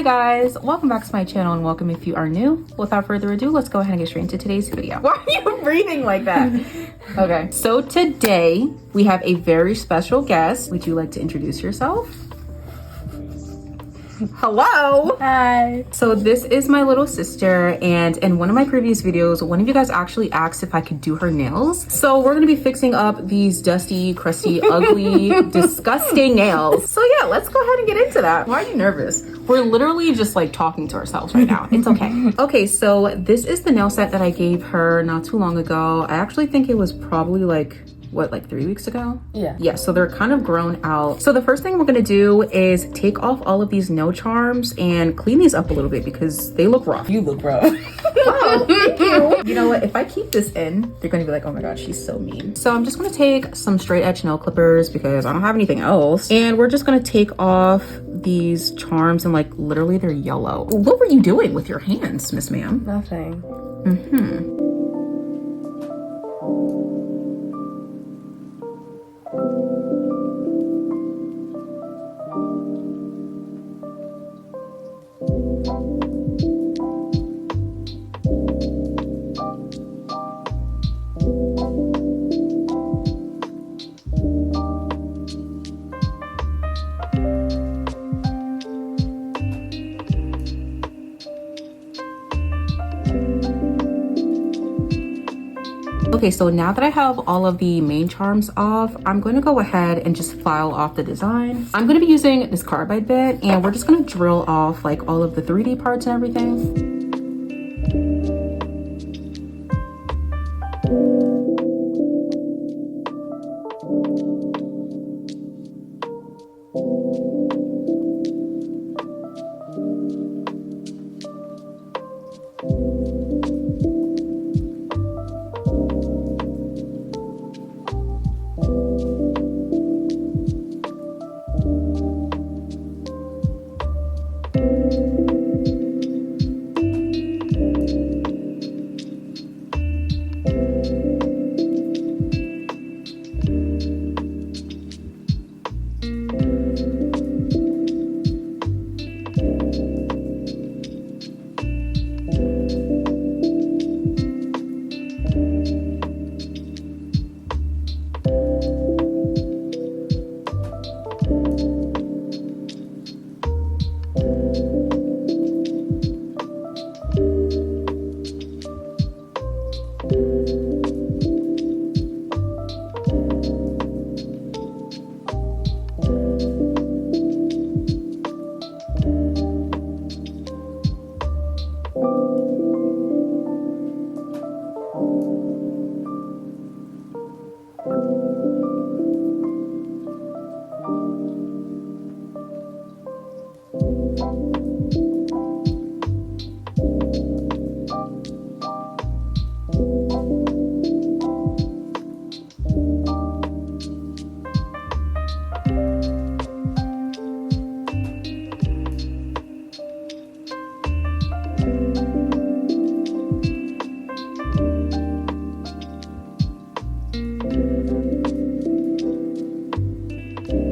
Hi guys, welcome back to my channel and welcome if you are new. Without further ado, let's go ahead and get straight into today's video. Why are you breathing like that? Okay, so today we have a very special guest. Would you like to introduce yourself? Hello. Hi. So this is my little sister, and in one of my previous videos, one of you guys actually asked if I could do her nails. So we're gonna be fixing up these dusty, crusty, ugly, disgusting nails. So yeah, let's go ahead and get into that. Why are you nervous? We're literally just like talking to ourselves right now. It's okay. Okay, so this is the nail set that I gave her not too long ago. I actually think it was probably like 3 weeks ago? Yeah, so they're kind of grown out. So the first thing we're gonna do is take off all of these nail charms and clean these up a little bit because they look rough. You look rough. Wow, thank you. You know what, if I keep this in, they're gonna be like, oh my god, she's so mean. So I'm just gonna take some straight edge nail clippers because I don't have anything else. And we're just gonna take off these charms and like literally they're yellow. What were you doing with your hands, Miss Ma'am? Nothing. Okay, so now that I have all of the main charms off, I'm going to go ahead and just file off the design. I'm going to be using this carbide bit and we're just going to drill off like all of the 3D parts and everything.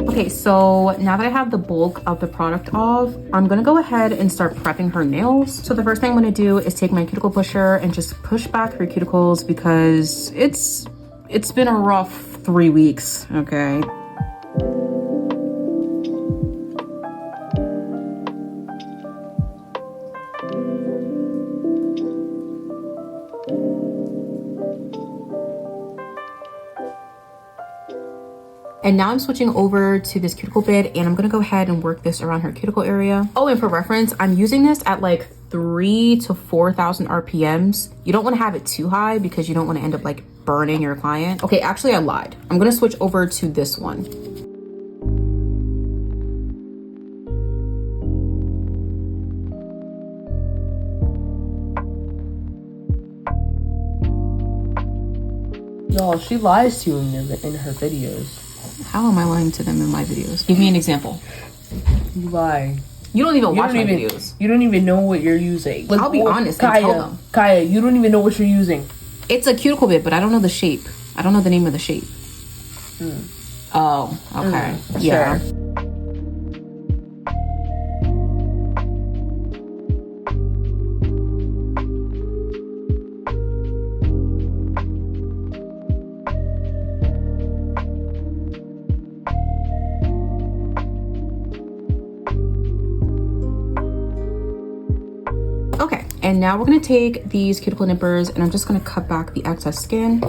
Okay, so now that I have the bulk of the product off, I'm gonna go ahead and start prepping her nails. So the first thing I'm gonna do is take my cuticle pusher and just push back her cuticles because it's been a rough 3 weeks, okay? And now I'm switching over to this cuticle bit and I'm gonna go ahead and work this around her cuticle area. Oh, and for reference, I'm using this at like 3,000 to 4,000 RPMs. You don't wanna have it too high because you don't wanna end up like burning your client. Okay, actually I lied. I'm gonna switch over to this one. No, she lies to you in her videos. How am I lying to them in my videos? Give me an example. You lie. You don't even watch my videos. You don't even know what you're using. Like, I'll be honest and tell them. Kaya, you don't even know what you're using. It's a cuticle bit, but I don't know the shape. I don't know the name of the shape. Oh, okay. Yeah. Sure. And now we're gonna take these cuticle nippers and I'm just gonna cut back the excess skin.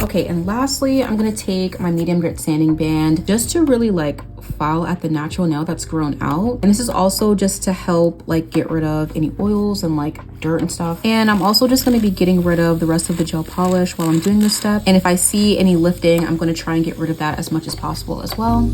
Okay, and lastly, I'm gonna take my medium grit sanding band just to really like file at the natural nail that's grown out. And this is also just to help like get rid of any oils and like dirt and stuff. And I'm also just gonna be getting rid of the rest of the gel polish while I'm doing this step. And if I see any lifting, I'm gonna try and get rid of that as much as possible as well.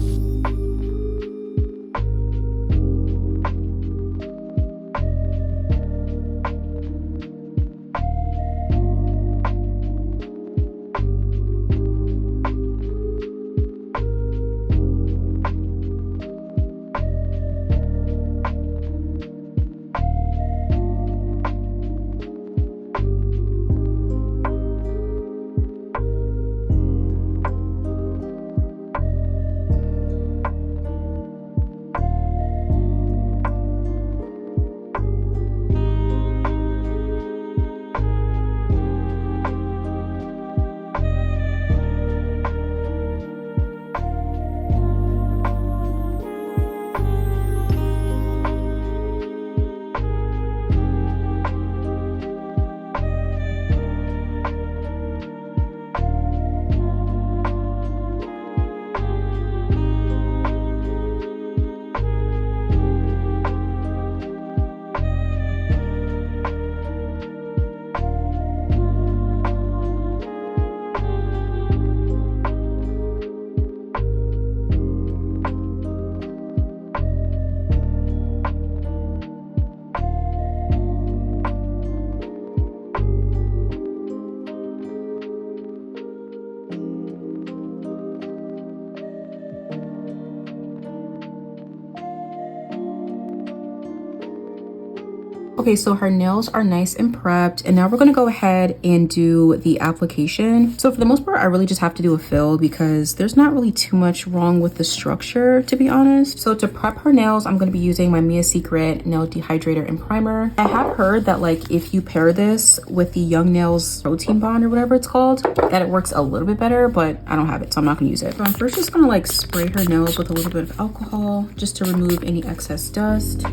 Okay, so her nails are nice and prepped, and now we're gonna go ahead and do the application. So for the most part, I really just have to do a fill because there's not really too much wrong with the structure, to be honest. So to prep her nails, I'm gonna be using my Mia Secret Nail Dehydrator and Primer. I have heard that like if you pair this with the Young Nails Protein Bond or whatever it's called, that it works a little bit better, but I don't have it, so I'm not gonna use it. So I'm first just gonna like spray her nails with a little bit of alcohol just to remove any excess dust.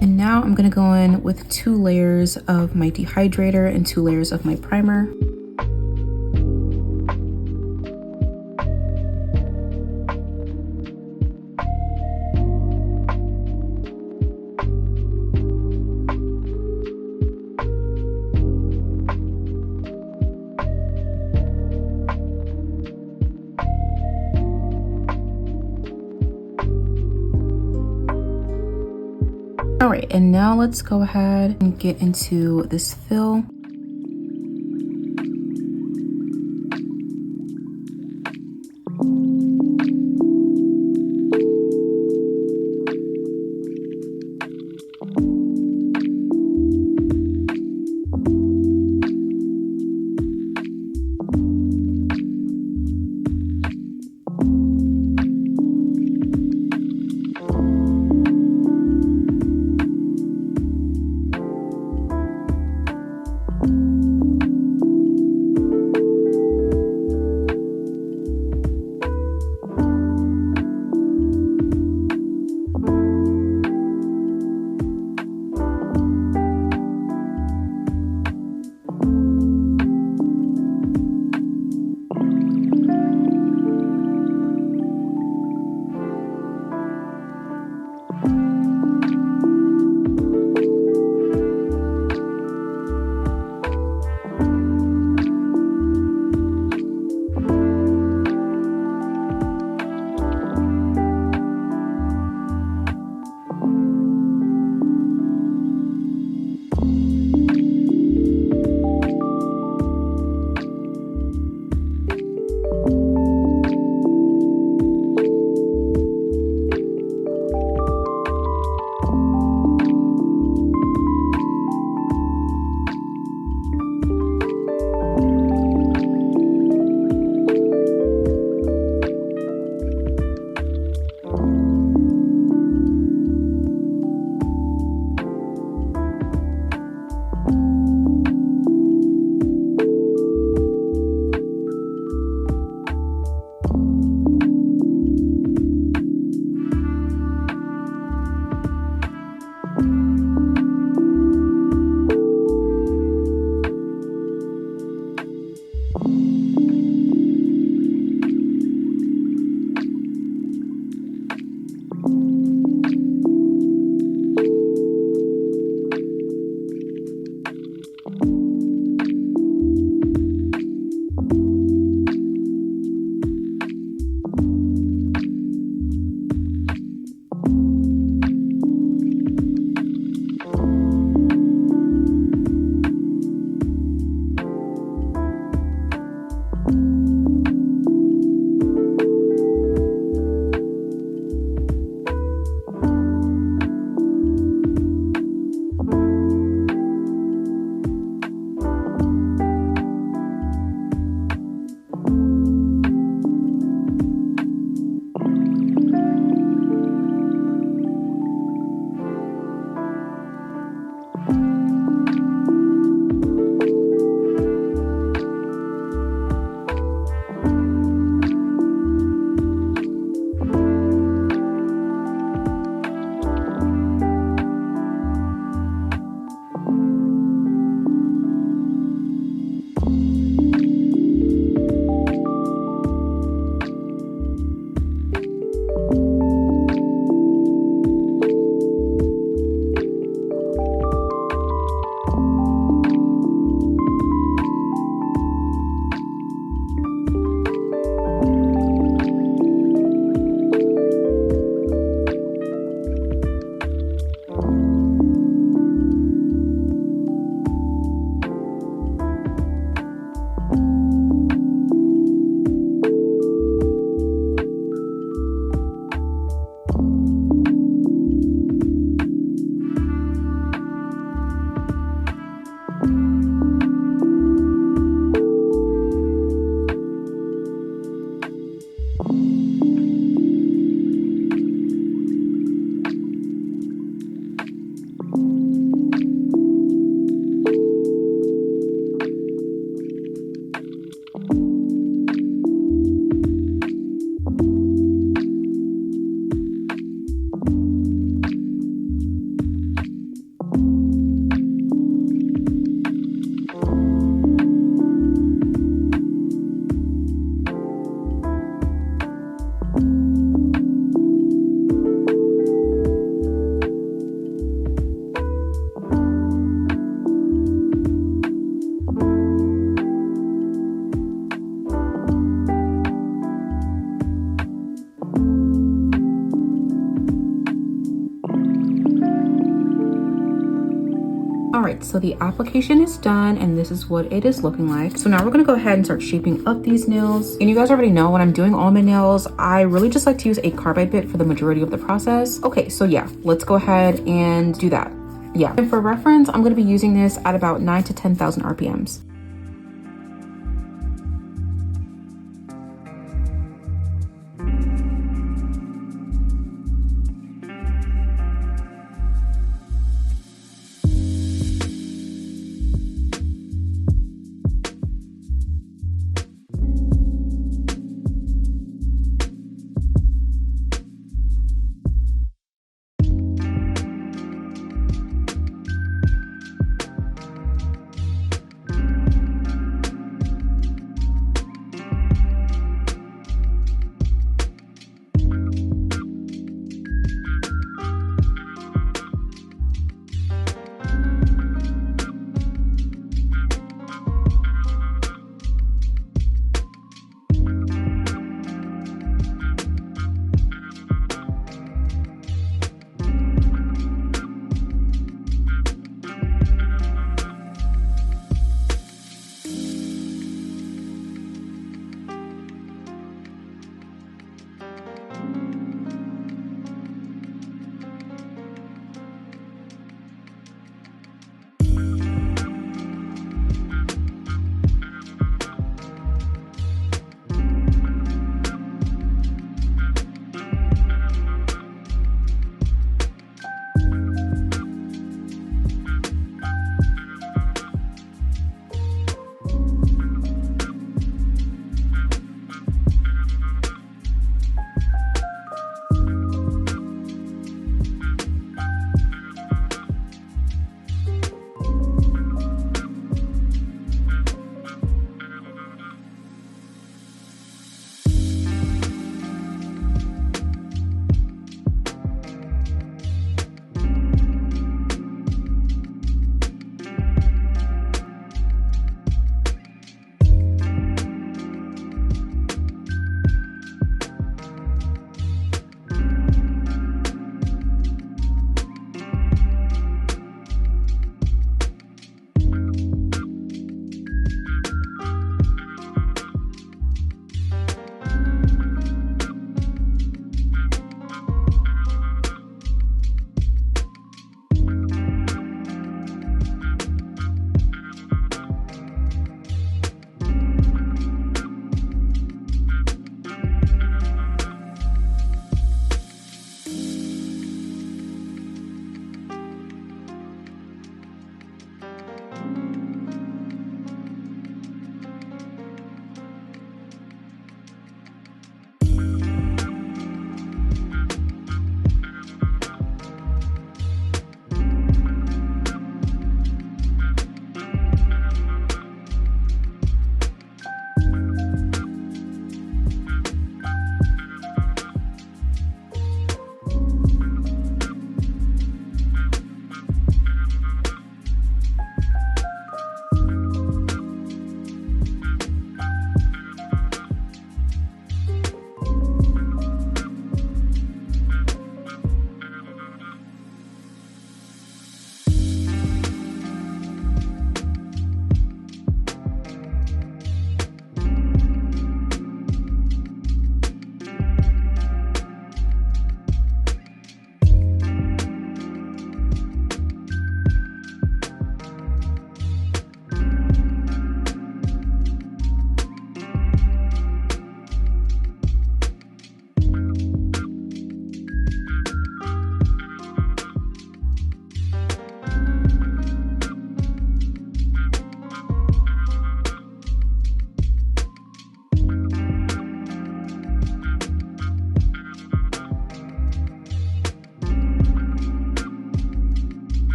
And now I'm gonna go in with 2 layers of my dehydrator and 2 layers of my primer. All right, and now let's go ahead and get into this fill. Alright, so the application is done and this is what it is looking like. So now we're gonna go ahead and start shaping up these nails. And you guys already know when I'm doing all my nails, I really just like to use a carbide bit for the majority of the process. Okay, so yeah, let's go ahead and do that. Yeah, and for reference, I'm gonna be using this at about 9,000 to 10,000 RPMs.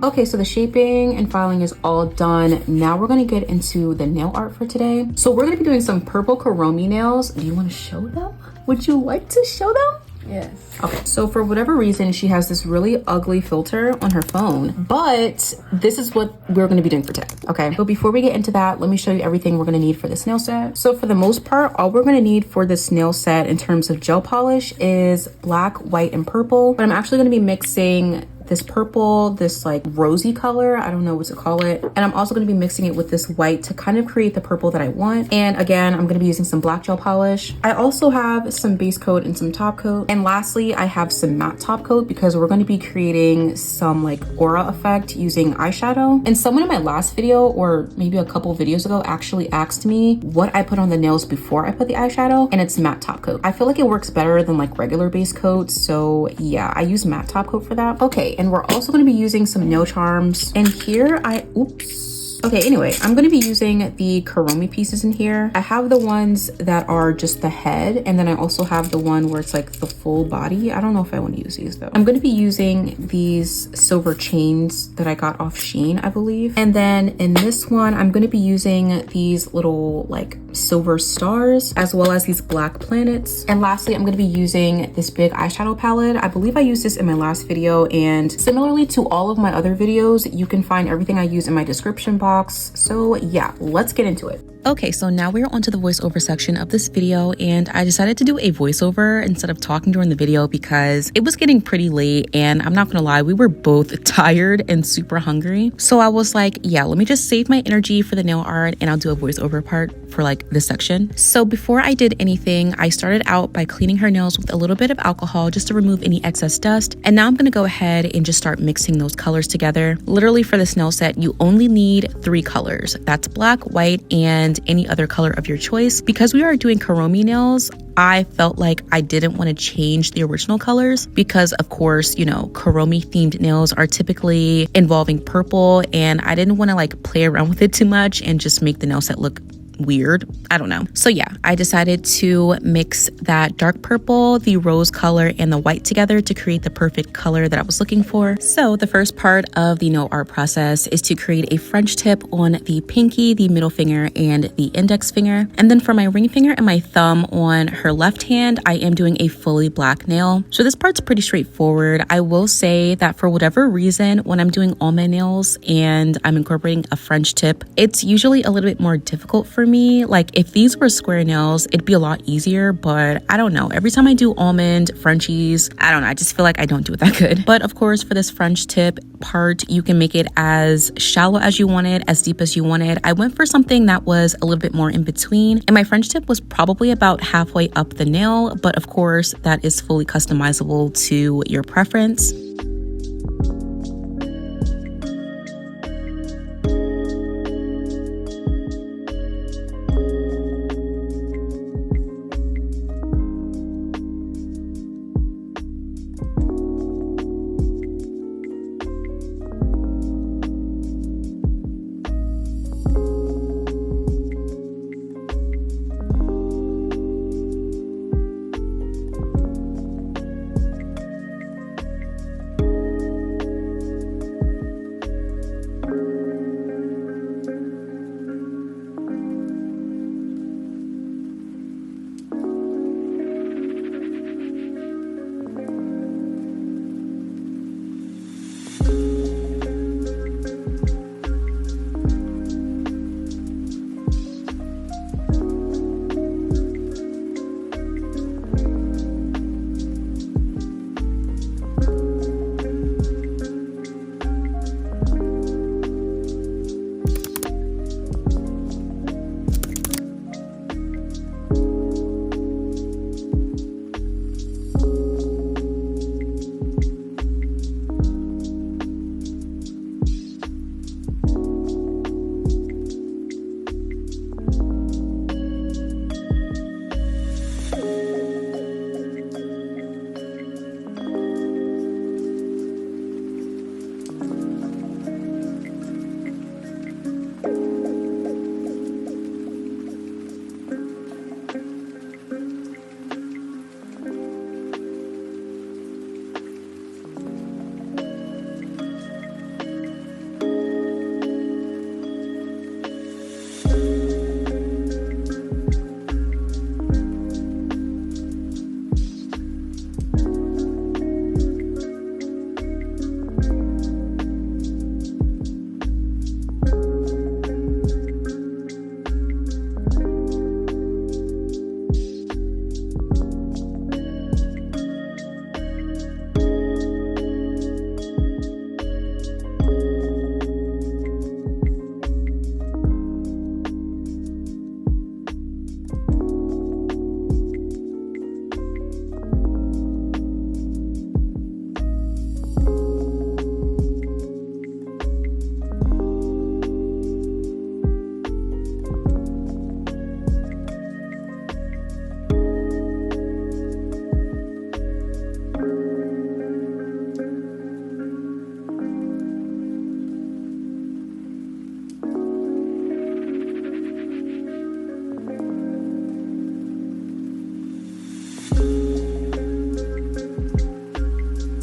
Okay, so the shaping and filing is all done. Now we're gonna get into the nail art for today. So we're gonna be doing some purple Kuromi nails. Do you wanna show them? Would you like to show them? Yes. Okay, so for whatever reason, she has this really ugly filter on her phone, but this is what we're gonna be doing for today, okay? But before we get into that, let me show you everything we're gonna need for this nail set. So for the most part, all we're gonna need for this nail set in terms of gel polish is black, white, and purple, but I'm actually gonna be mixing this purple, this like rosy color, I don't know what to call it. And I'm also gonna be mixing it with this white to kind of create the purple that I want. And again, I'm gonna be using some black gel polish. I also have some base coat and some top coat. And lastly, I have some matte top coat because we're gonna be creating some like aura effect using eyeshadow. And someone in my last video, or maybe a couple videos ago, actually asked me what I put on the nails before I put the eyeshadow, and it's matte top coat. I feel like it works better than like regular base coat. So yeah, I use matte top coat for that. Okay. And we're also going to be using some nail charms. And here okay, anyway, I'm going to be using the Kuromi pieces in here. I have the ones that are just the head, and then I also have the one where it's like the full body. I don't know if I want to use these though. I'm going to be using these silver chains that I got off Shein, I believe. And then in this one, I'm going to be using these little like silver stars, as well as these black planets. And lastly, I'm going to be using this big eyeshadow palette. I believe I used this in my last video, and similarly to all of my other videos, you can find everything I use in my description box. So yeah, let's get into it. Okay, so now we're onto the voiceover section of this video, and I decided to do a voiceover instead of talking during the video because it was getting pretty late, and I'm not gonna lie, we were both tired and super hungry. So I was like, yeah, let me just save my energy for the nail art and I'll do a voiceover part for like this section. So before I did anything, I started out by cleaning her nails with a little bit of alcohol just to remove any excess dust. And now I'm gonna go ahead and just start mixing those colors together. Literally for this nail set, you only need 3 colors. That's black, white, and any other color of your choice. Because we are doing Kuromi nails, I felt like I didn't want to change the original colors because of course, you know, Kuromi themed nails are typically involving purple, and I didn't want to like play around with it too much and just make the nail set look weird. I don't know. So yeah, I decided to mix that dark purple, the rose color, and the white together to create the perfect color that I was looking for. So the first part of the nail art process is to create a French tip on the pinky, the middle finger, and the index finger. And then for my ring finger and my thumb on her left hand, I am doing a fully black nail. So this part's pretty straightforward. I will say that for whatever reason, when I'm doing all my nails and I'm incorporating a French tip, it's usually a little bit more difficult for me. Like if these were square nails, it'd be a lot easier, but I don't know. Every time I do almond, Frenchies, I don't know. I just feel like I don't do it that good. But of course, for this French tip part, you can make it as shallow as you want it, as deep as you want it. I went for something that was a little bit more in between, and my French tip was probably about halfway up the nail, but of course, that is fully customizable to your preference.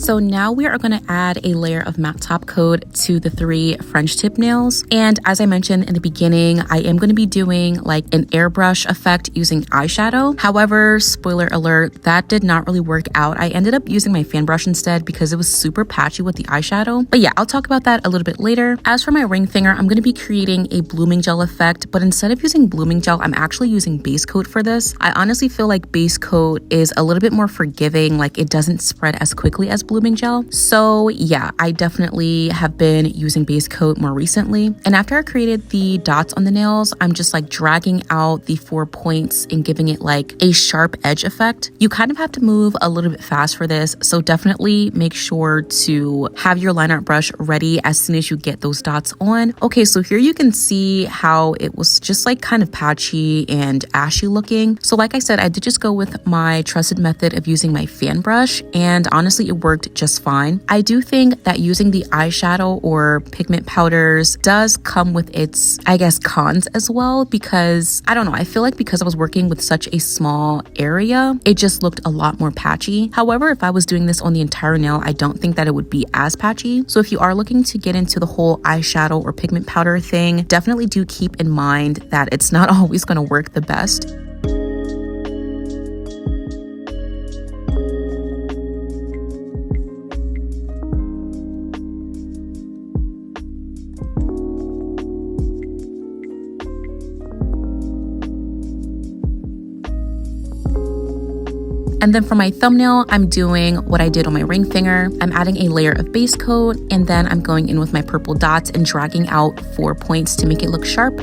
So now we are going to add a layer of matte top coat to the 3 French tip nails. And as I mentioned in the beginning, I am going to be doing like an airbrush effect using eyeshadow. However, spoiler alert, that did not really work out. I ended up using my fan brush instead because it was super patchy with the eyeshadow. But yeah, I'll talk about that a little bit later. As for my ring finger, I'm going to be creating a blooming gel effect, but instead of using blooming gel, I'm actually using base coat for this. I honestly feel like base coat is a little bit more forgiving, like it doesn't spread as quickly as blooming gel. So yeah, I definitely have been using base coat more recently. And after I created the dots on the nails, I'm just like dragging out the 4 points and giving it like a sharp edge effect. You kind of have to move a little bit fast for this, so definitely make sure to have your line art brush ready as soon as you get those dots on. Okay, so here you can see how it was just like kind of patchy and ashy looking. So like I said, I did just go with my trusted method of using my fan brush, and honestly it worked just fine. I do think that using the eyeshadow or pigment powders does come with its, I guess, cons as well, because I don't know, I feel like because I was working with such a small area, it just looked a lot more patchy. However, if I was doing this on the entire nail, I don't think that it would be as patchy. So if you are looking to get into the whole eyeshadow or pigment powder thing, definitely do keep in mind that it's not always going to work the best. And then for my thumbnail, I'm doing what I did on my ring finger. I'm adding a layer of base coat, and then I'm going in with my purple dots and dragging out 4 points to make it look sharp.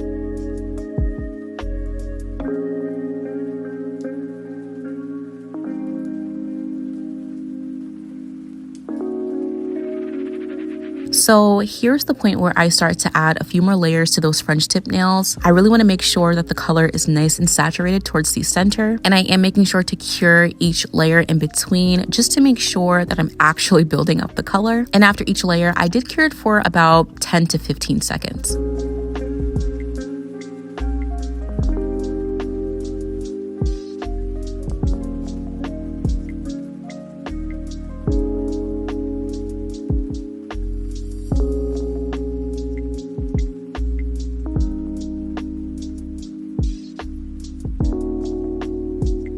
So here's the point where I start to add a few more layers to those French tip nails. I really want to make sure that the color is nice and saturated towards the center. And I am making sure to cure each layer in between just to make sure that I'm actually building up the color. And after each layer, I did cure it for about 10 to 15 seconds.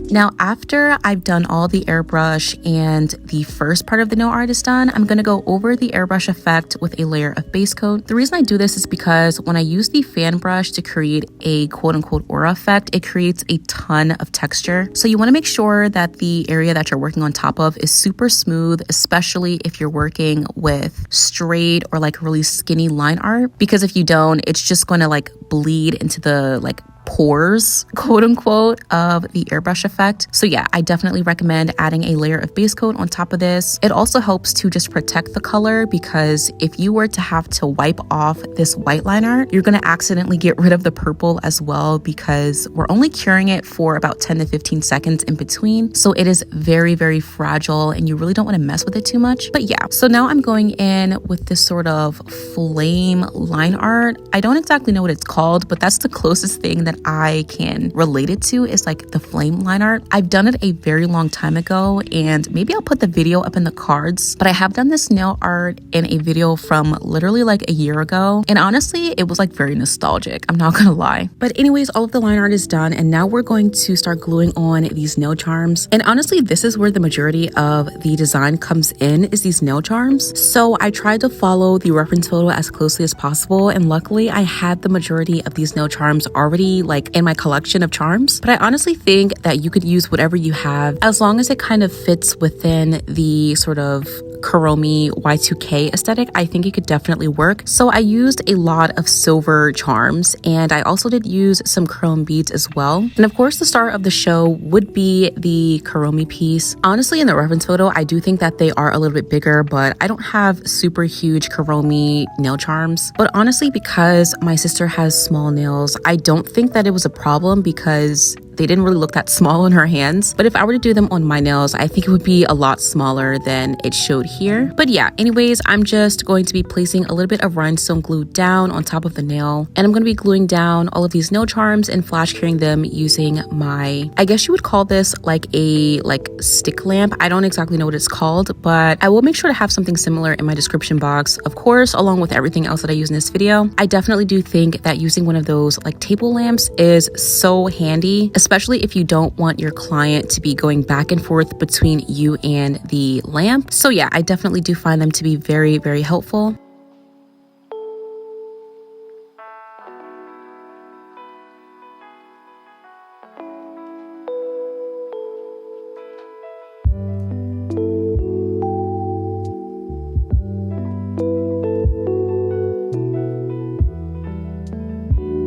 Now, after I've done all the airbrush and the first part of the nail art is done, I'm going to go over the airbrush effect with a layer of base coat. The reason I do this is because when I use the fan brush to create a quote-unquote aura effect, it creates a ton of texture. So you want to make sure that the area that you're working on top of is super smooth, especially if you're working with straight or like really skinny line art, because if you don't, it's just going to like bleed into the like pores, quote unquote, of the airbrush effect. So yeah, I definitely recommend adding a layer of base coat on top of this. It also helps to just protect the color, because if you were to have to wipe off this white line art, you're going to accidentally get rid of the purple as well, because we're only curing it for about 10 to 15 seconds in between. So it is very, very fragile and you really don't want to mess with it too much. But yeah, so now I'm going in with this sort of flame line art. I don't exactly know what it's called, but that's the closest thing that I can relate it to, is like the flame line art. I've done it a very long time ago, and maybe I'll put the video up in the cards, but I have done this nail art in a video from literally like a year ago, and honestly it was like very nostalgic, I'm not gonna lie. But anyways, all of the line art is done, and now we're going to start gluing on these nail charms. And honestly, this is where the majority of the design comes in, is these nail charms. So I tried to follow the reference photo as closely as possible, and luckily I had the majority of these nail charms already like in my collection of charms. But I honestly think that you could use whatever you have, as long as it kind of fits within the sort of Kuromi y2k aesthetic. I think it could definitely work. So I used a lot of silver charms, and I also did use some chrome beads as well. And of course, the star of the show would be the Kuromi piece. Honestly, in the reference photo, I do think that they are a little bit bigger, but I don't have super huge Kuromi nail charms. But honestly, because my sister has small nails, I don't think that it was a problem, because they didn't really look that small on her hands. But if I were to do them on my nails, I think it would be a lot smaller than it showed here. But yeah, anyways, I'm just going to be placing a little bit of rhinestone glue down on top of the nail. And I'm going to be gluing down all of these nail charms and flash curing them using my, I guess you would call this like a stick lamp. I don't exactly know what it's called, but I will make sure to have something similar in my description box, of course, along with everything else that I use in this video. I definitely do think that using one of those like table lamps is so handy, especially if you don't want your client to be going back and forth between you and the lamp. So yeah, I definitely do find them to be very, very helpful.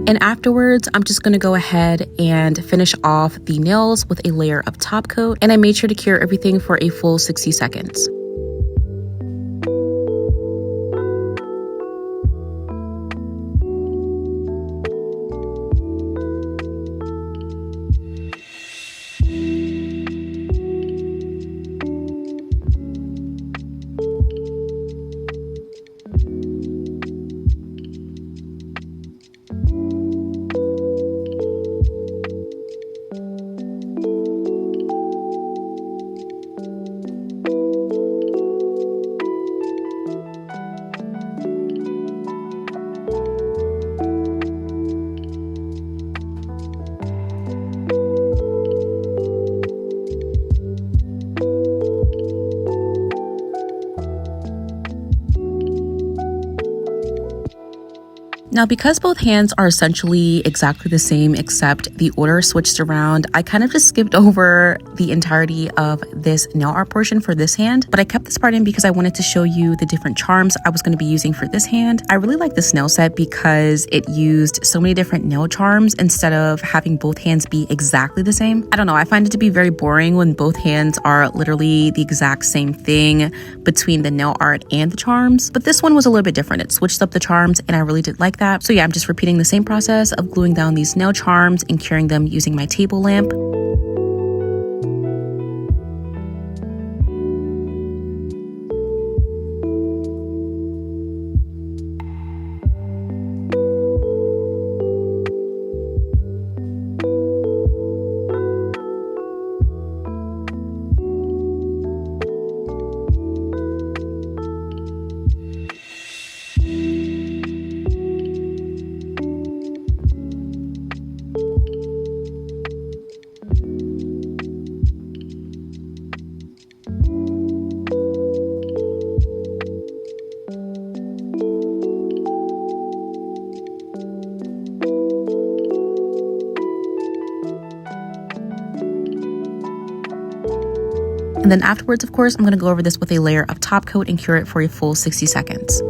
And afterwards, I'm just gonna go ahead and finish off the nails with a layer of top coat. And I made sure to cure everything for a full 60 seconds. Now, because both hands are essentially exactly the same except the order switched around, I kind of just skipped over the entirety of this nail art portion for this hand, but I kept this part in because I wanted to show you the different charms I was going to be using for this hand. I really like this nail set because it used so many different nail charms instead of having both hands be exactly the same. I don't know, I find it to be very boring when both hands are literally the exact same thing between the nail art and the charms, but this one was a little bit different. It switched up the charms and I really did like that. So yeah, I'm just repeating the same process of gluing down these nail charms and curing them using my table lamp. And then afterwards, of course, I'm going to go over this with a layer of top coat and cure it for a full 60 seconds.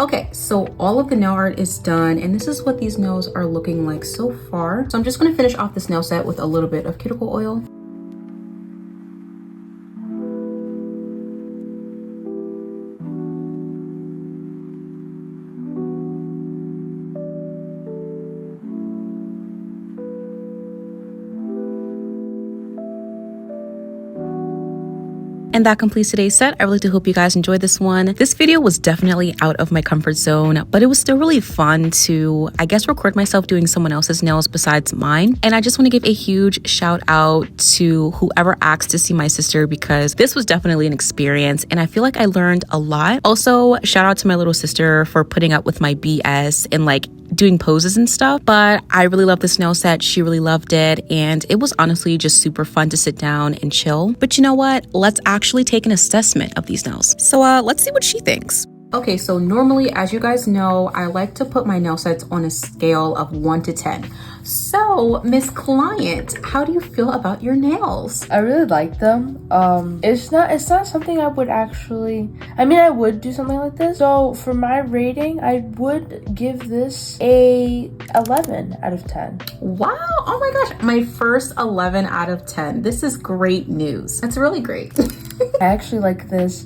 Okay, so all of the nail art is done, and this is what these nails are looking like so far. So I'm just gonna finish off this nail set with a little bit of cuticle oil. And that completes today's set. I really do hope you guys enjoyed this one. This video was definitely out of my comfort zone, but it was still really fun to, I guess, record myself doing someone else's nails besides mine. And I just want to give a huge shout out to whoever asked to see my sister, because this was definitely an experience and I feel like I learned a lot. Also, shout out to my little sister for putting up with my BS and like doing poses and stuff. But I really love this nail set. She really loved it, and it was honestly just super fun to sit down and chill. But you know what? Let's actually take an assessment of these nails. So let's see what she thinks. Okay, so normally, as you guys know, I like to put my nail sets on a scale of 1 to 10. So, Miss Client, how do you feel about your nails? I really like them. It's not something I would actually, I mean, I would do something like this. So for my rating, I would give this a 11 out of 10. Wow, oh my gosh, my first 11 out of 10. This is great news. That's really great. I actually like this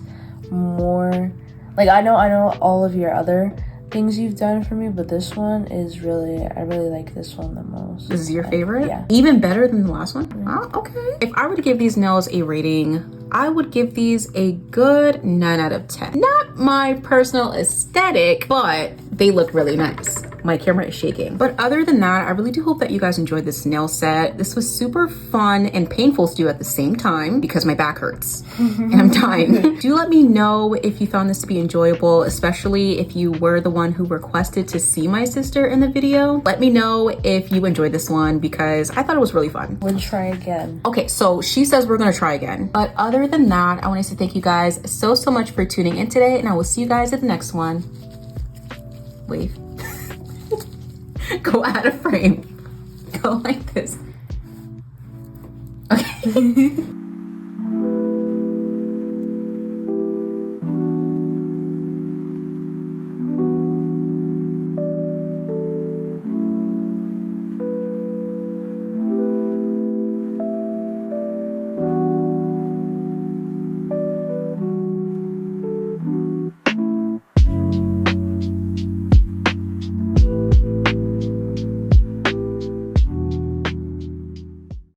more. Like, I know all of your other things you've done for me, but this one is really, I really like this one the most. This is your favorite? Yeah. Even better than the last one? Oh, okay. If I were to give these nails a rating, I would give these a good 9 out of 10. Not my personal aesthetic, but they look really nice. My camera is shaking. But other than that, I really do hope that you guys enjoyed this nail set. This was super fun and painful to do at the same time because my back hurts and I'm dying. Do let me know if you found this to be enjoyable, especially if you were the one who requested to see my sister in the video. Let me know if you enjoyed this one because I thought it was really fun. We'll try again. Okay, so she says we're gonna try again. But other than that, I want to say thank you guys so much for tuning in today, and I will see you guys at the next one. Wave. Go out of frame. Go like this. Okay.